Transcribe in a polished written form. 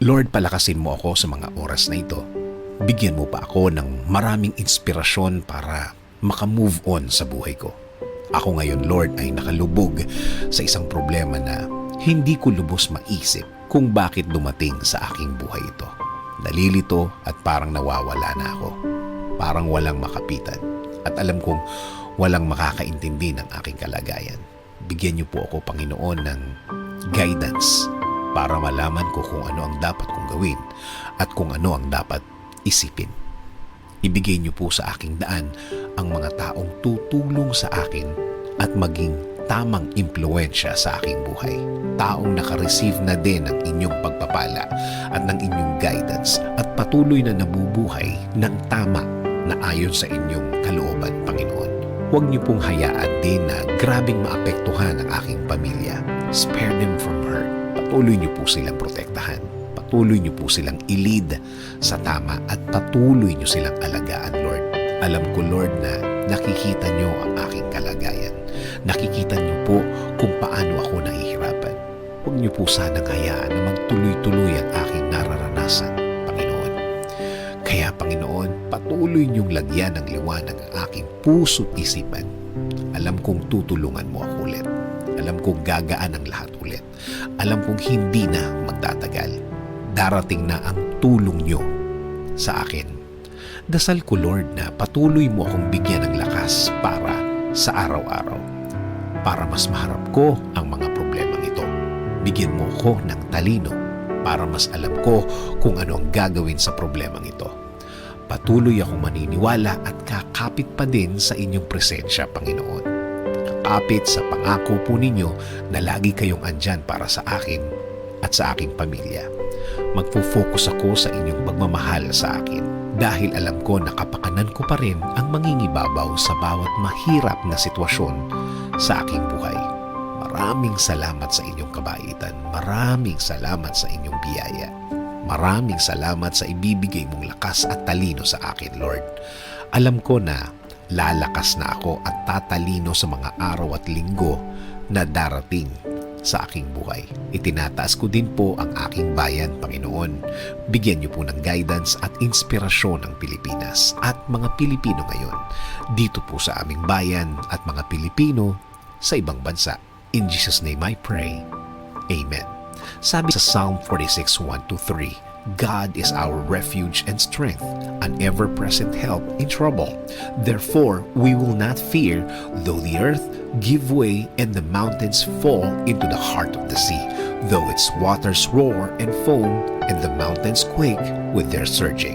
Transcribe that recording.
Lord, palakasin mo ako sa mga oras na ito. Bigyan mo pa ako ng maraming inspirasyon para makamove on sa buhay ko. Ako ngayon, Lord, ay nakalubog sa isang problema na hindi ko lubos maisip kung bakit dumating sa aking buhay ito. Nalilito at parang nawawala na ako. Parang walang makapitan. At alam kong walang makakaintindi ng aking kalagayan. Bigyan niyo po ako, Panginoon, ng guidance para malaman ko kung ano ang dapat kong gawin at kung ano ang dapat isipin. Ibigay niyo po sa aking daan ang mga taong tutulong sa akin at maging tamang impluensya sa aking buhay. Taong nakareceive na din ng inyong pagpapala at ng inyong guidance at patuloy na nabubuhay ng tama na ayon sa inyong kalooban, Panginoon. Huwag niyo pong hayaan din na grabing maapektuhan ang aking pamilya. Spare them from hurt. Patuloy niyo po silang protektahan. Patuloy niyo po silang i-lead sa tama at patuloy niyo silang alagaan, Lord. Alam ko, Lord, na nakikita niyo ang aking kalagayan. Nakikita niyo po kung paano ako nahihirapan. Huwag niyo po sanang hayaan na magtuloy-tuloy ang aking nararanasan, Panginoon. Kaya, Panginoon, patuloy niyong lagyan ng liwanag ang aking puso't isipan. Alam kong tutulungan mo ako ulit. Alam kong gagaan ang lahat ulit. Alam kong hindi na magtatagal. Darating na ang tulong niyo sa akin. Dasal ko, Lord, na patuloy mo akong bigyan ng lakas para sa araw-araw. Para mas maharap ko ang mga problemang ito. Bigyan mo ko ng talino para mas alam ko kung ano ang gagawin sa problemang ito. Patuloy akong maniniwala at kakapit pa din sa inyong presensya, Panginoon. Kakapit sa pangako po ninyo na lagi kayong andyan para sa akin at sa aking pamilya. Magpo-focus ako sa inyong pagmamahal sa akin dahil alam ko na kapakanan ko pa rin ang mangingibabaw sa bawat mahirap na sitwasyon sa aking buhay. Maraming salamat sa inyong kabaitan. Maraming salamat sa inyong biyaya. Maraming salamat sa ibibigay mong lakas at talino sa akin, Lord. Alam ko na lalakas na ako at tatalino sa mga araw at linggo na darating sa aking buhay. Itinataas ko din po ang aking bayan, Panginoon. Bigyan niyo po ng guidance at inspirasyon ng Pilipinas at mga Pilipino ngayon dito po sa aming bayan at mga Pilipino sa ibang bansa. In Jesus' name I pray. Amen. Sabi sa Psalm 46:1-3, God is our refuge and strength, an ever-present help in trouble. Therefore, we will not fear, though the earth give way and the mountains fall into the heart of the sea, though its waters roar and foam and the mountains quake with their surging.